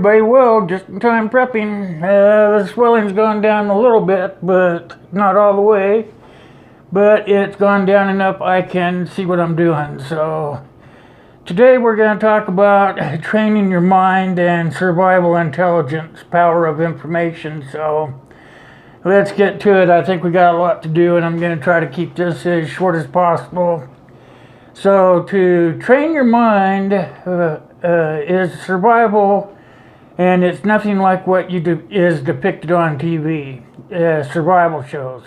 everybody well, just in time prepping. The swelling's gone down a little bit, but not all the way. But it's gone down enough I can see what I'm doing. So today we're going to talk about training your mind and survival intelligence, power of information. So let's get to it. I think we got a lot to do, and I'm going to try to keep this as short as possible. So to train your mind is survival, and it's nothing like what is depicted on TV, survival shows.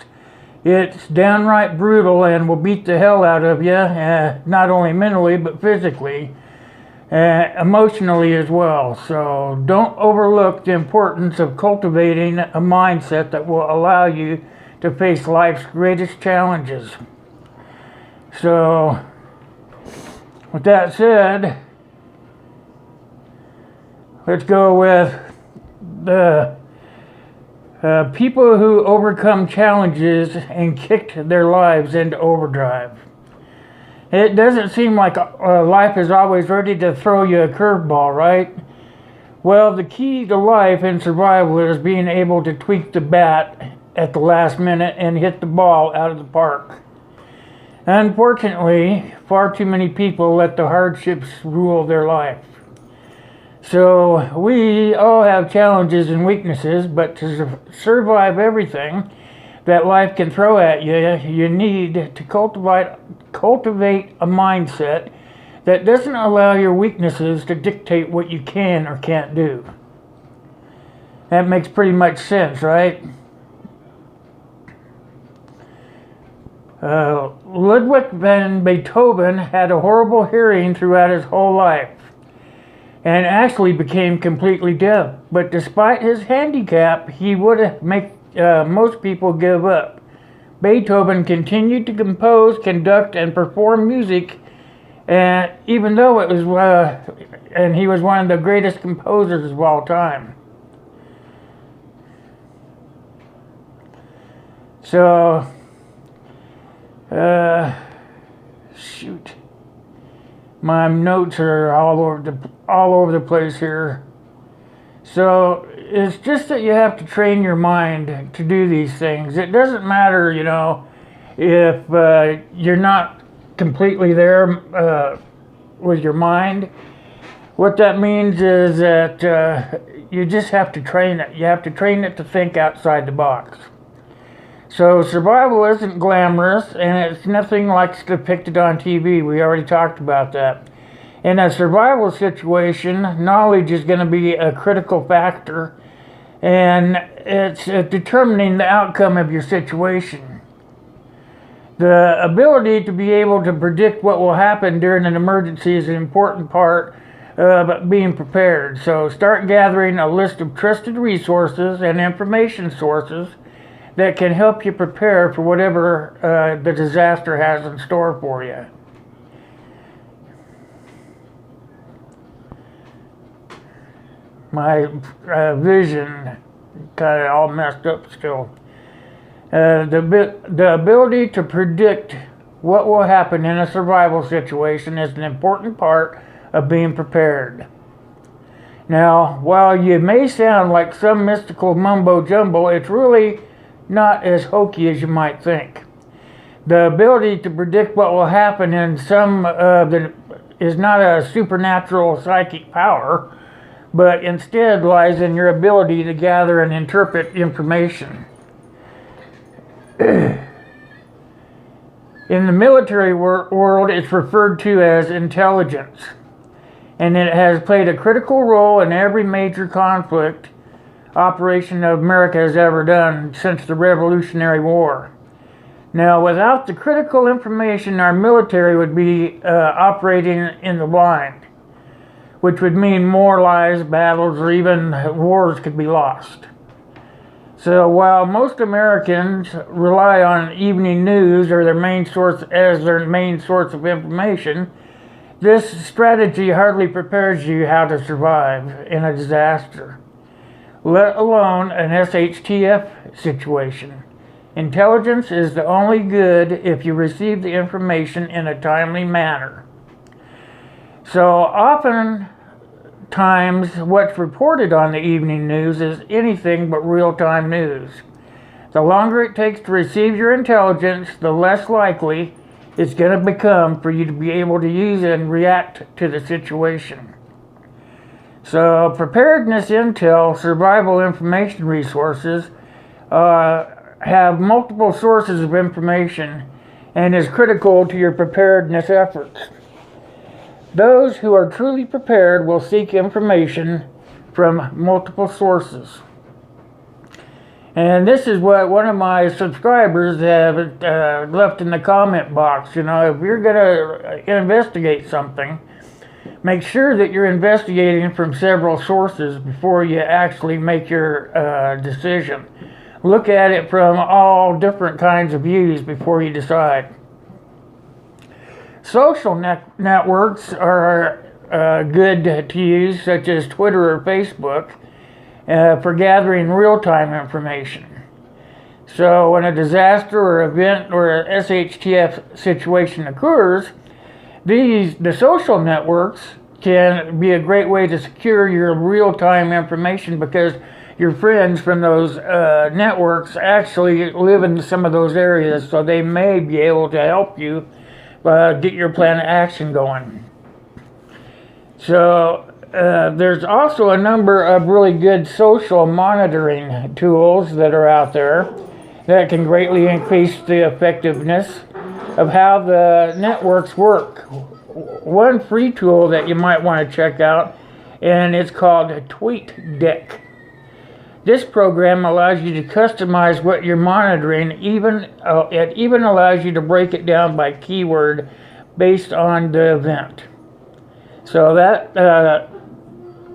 It's downright brutal and will beat the hell out of you, not only mentally but physically, emotionally as well. So don't overlook the importance of cultivating a mindset that will allow you to face life's greatest challenges. So with that said, let's go with the people who overcome challenges and kicked their lives into overdrive. It doesn't seem like life is always ready to throw you a curveball, right? Well, the key to life and survival is being able to tweak the bat at the last minute and hit the ball out of the park. Unfortunately, far too many people let the hardships rule their life. So we all have challenges and weaknesses, but to survive everything that life can throw at you, you need to cultivate a mindset that doesn't allow your weaknesses to dictate what you can or can't do. That makes pretty much sense, right? Ludwig van Beethoven had a horrible hearing throughout his whole life, and actually became completely deaf. But despite his handicap, he would make most people give up. Beethoven continued to compose, conduct, and perform music, and even though it was, and he was one of the greatest composers of all time. So, shoot. My notes are all over the place here. So it's just that you have to train your mind to do these things. It doesn't matter, if you're not completely there with your mind. What that means is that you just have to train it. You have to train it to think outside the box. So survival isn't glamorous, and it's nothing like it's depicted on TV. We already talked about that. In a survival situation, knowledge is going to be a critical factor, and it's determining the outcome of your situation. The ability to be able to predict what will happen during an emergency is an important part of being prepared. So start gathering a list of trusted resources and information sources that can help you prepare for whatever the disaster has in store for you. My vision kind of all messed up still. The ability to predict what will happen in a survival situation is an important part of being prepared. Now, while you may sound like some mystical mumbo jumbo, it's really not as hokey as you might think. The ability to predict what will happen in some is not a supernatural psychic power, but instead lies in your ability to gather and interpret information. In the military world, it's referred to as intelligence, and it has played a critical role in every major conflict operation that America has ever done since the Revolutionary War. Now, without the critical information, our military would be operating in the blind, which would mean more lives, battles, or even wars could be lost. So while most Americans rely on evening news or their main source of information, this strategy hardly prepares you how to survive in a disaster, let alone an SHTF situation. Intelligence is the only good if you receive the information in a timely manner. So often times what's reported on the evening news is anything but real-time news. The longer it takes to receive your intelligence, the less likely it's going to become for you to be able to use it and react to the situation. So preparedness intel, survival information resources have multiple sources of information and is critical to your preparedness efforts. Those who are truly prepared will seek information from multiple sources. And this is what one of my subscribers have left in the comment box. You know, if you're going to investigate something, make sure that you're investigating from several sources before you actually make your decision. Look at it from all different kinds of views before you decide. Social networks are good to use, such as Twitter or Facebook, for gathering real-time information. So when a disaster or event or a SHTF situation occurs, the social networks can be a great way to secure your real-time information, because your friends from those networks actually live in some of those areas, so they may be able to help you get your plan of action going. So there's also a number of really good social monitoring tools that are out there that can greatly increase the effectiveness of how the networks work. One free tool that you might want to check out, and it's called TweetDeck. This program allows you to customize what you're monitoring. It even allows you to break it down by keyword based on the event. So that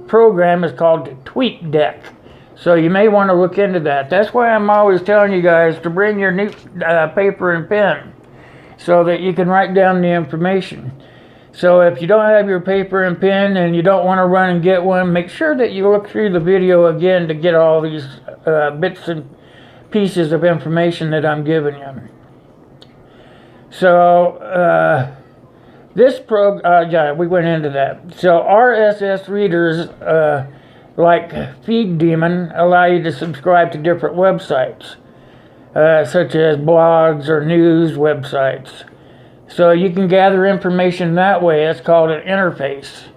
program is called TweetDeck. So you may want to look into that. That's why I'm always telling you guys to bring your new paper and pen so that you can write down the information. So if you don't have your paper and pen and you don't want to run and get one, make sure that you look through the video again to get all these bits and pieces of information that I'm giving you. So yeah, we went into that. So RSS readers like FeedDemon allow you to subscribe to different websites, such as blogs or news websites. So you can gather information that way. It's called an interface.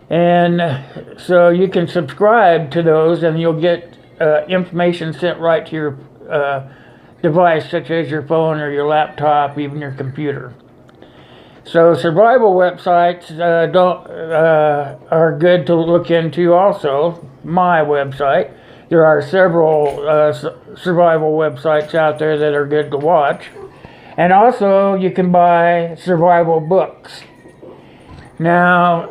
And so you can subscribe to those and you'll get information sent right to your device, such as your phone or your laptop, even your computer. So survival websites are good to look into also. My website. There are several survival websites out there that are good to watch. And also you can buy survival books. Now,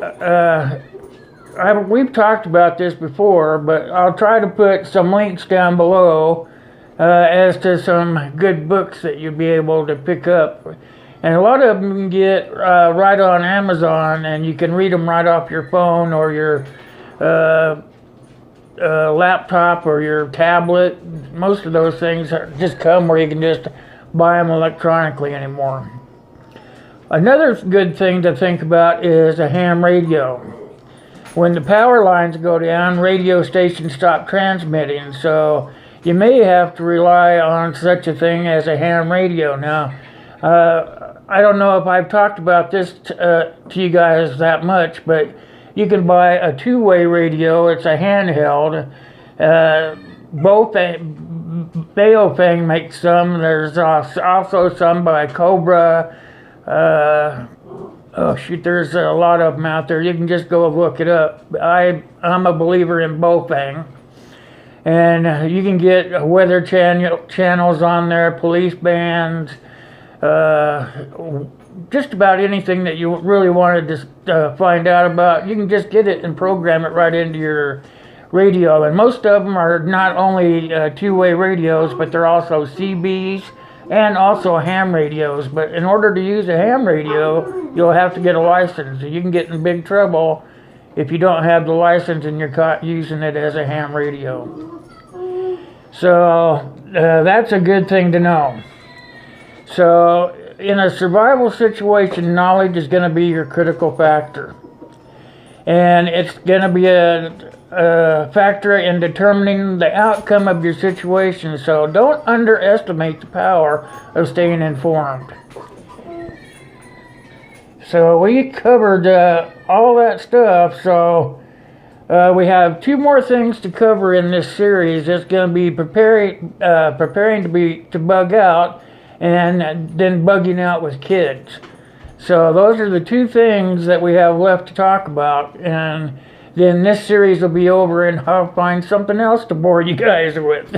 we've talked about this before, but I'll try to put some links down below as to some good books that you'll be able to pick up. And a lot of them you can get right on Amazon, and you can read them right off your phone or your laptop or your tablet. Most of those things just come where you can just buy them electronically anymore. Another good thing to think about is a ham radio. When the power lines go down, radio stations stop transmitting, so you may have to rely on such a thing as a ham radio. Now, I don't know if I've talked about this to you guys that much, but you can buy a two-way radio. It's a handheld. Both Baofeng makes some. There's also some by Cobra. Oh shoot, there's a lot of them out there. You can just go look it up. I'm a believer in Baofeng. And you can get weather channels on there, police bands, just about anything that you really wanted to find out about. You can just get it and program it right into your radio. And most of them are not only two-way radios, but they're also CBs and also ham radios. But in order to use a ham radio, you'll have to get a license. You can get in big trouble if you don't have the license and you're caught using it as a ham radio. So that's a good thing to know. So in a survival situation, knowledge is going to be your critical factor. and it's going to be a factor in determining the outcome of your situation. So don't underestimate the power of staying informed. So we covered all that stuff. So we have 2 more things to cover in this series. It's going to be preparing to bug out, and then bugging out with kids. So those are the 2 things that we have left to talk about, and then this series will be over and I'll find something else to bore you guys with.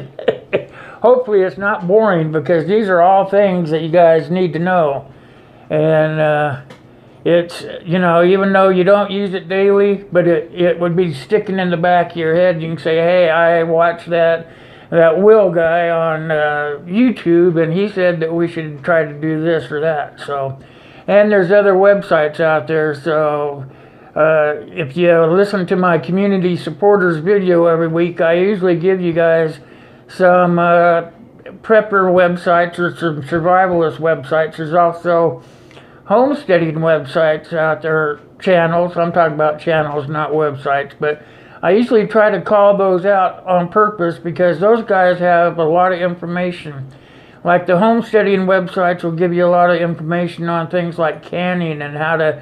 Hopefully it's not boring, because these are all things that you guys need to know. And it's, you know, even though you don't use it daily, but it would be sticking in the back of your head. You can say, hey, I watched that Will guy on YouTube, and he said that we should try to do this or that. So, and there's other websites out there. So if you listen to my community supporters video every week, I usually give you guys some prepper websites or some survivalist websites. There's also homesteading websites out there, channels. I'm talking about channels, not websites, but I usually try to call those out on purpose, because those guys have a lot of information. Like the homesteading websites will give you a lot of information on things like canning and how to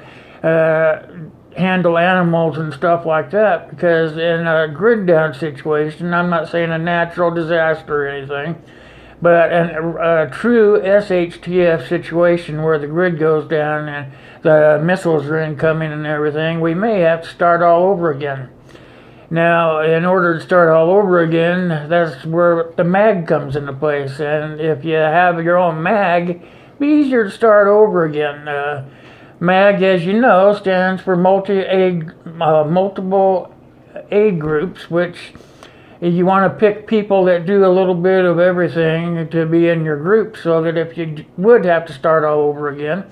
handle animals and stuff like that, because in a grid down situation, I'm not saying a natural disaster or anything, but a true SHTF situation where the grid goes down and the missiles are incoming and everything, we may have to start all over again. Now, in order to start all over again, that's where the mag comes into place. And if you have your own mag, it'd be easier to start over again. MAG, as you know, stands for multiple aid groups, which you want to pick people that do a little bit of everything to be in your group, so that if you would have to start all over again,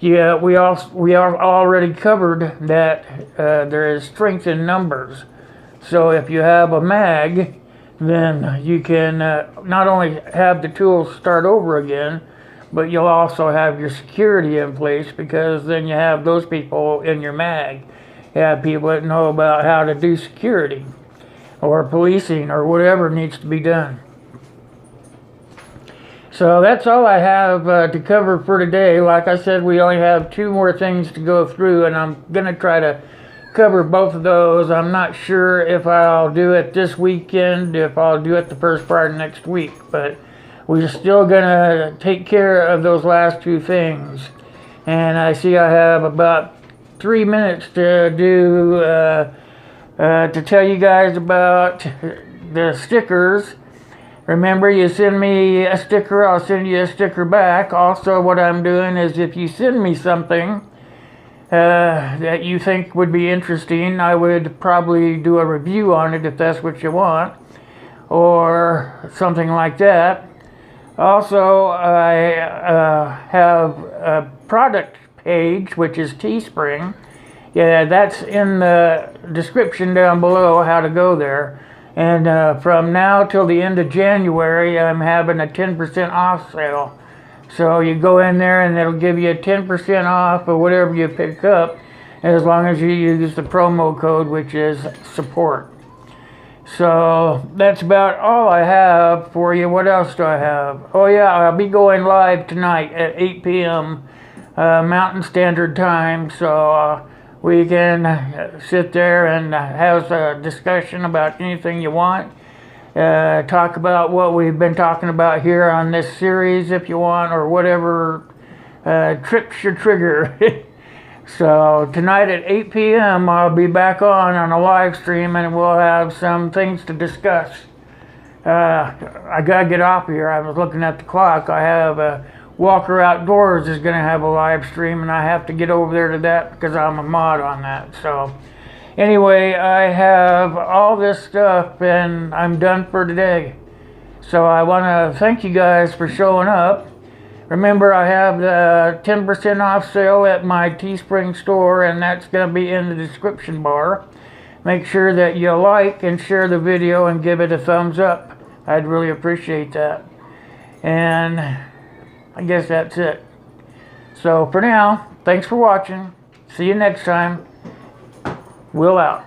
yeah, we are already covered that there is strength in numbers. So if you have a mag, then you can not only have the tools start over again, but you'll also have your security in place, because then you have those people in your mag. You have people that know about how to do security or policing or whatever needs to be done. So that's all I have to cover for today. Like I said, we only have 2 more things to go through, and I'm going to try to cover both of those. I'm not sure if I'll do it this weekend, if I'll do it the first part of next week, but we're still gonna take care of those last 2 things. And I see I have about 3 minutes to do to tell you guys about the stickers. Remember, you send me a sticker, I'll send you a sticker back. Also, what I'm doing is, if you send me something that you think would be interesting, I would probably do a review on it if that's what you want, or something like that. Also, I have a product page, which is Teespring. Yeah, that's in the description down below, how to go there. And from now till the end of January, I'm having a 10% off sale. So you go in there and it'll give you a 10% off of whatever you pick up, as long as you use the promo code, which is support. So that's about all I have for you. What else do I have? Oh yeah, I'll be going live tonight at 8 p.m. Mountain Standard Time. So we can sit there and have a discussion about anything you want. Talk about what we've been talking about here on this series if you want, or whatever trips your trigger. So tonight at 8 p.m. I'll be back on a live stream, and we'll have some things to discuss. I gotta get off here. I was looking at the clock. I have Walker Outdoors is gonna have a live stream, and I have to get over there to that because I'm a mod on that. So anyway, I have all this stuff, and I'm done for today. So I want to thank you guys for showing up. Remember, I have the 10% off sale at my Teespring store, and that's going to be in the description bar. Make sure that you like and share the video and give it a thumbs up. I'd really appreciate that. And I guess that's it. So for now, thanks for watching. See you next time. Will out.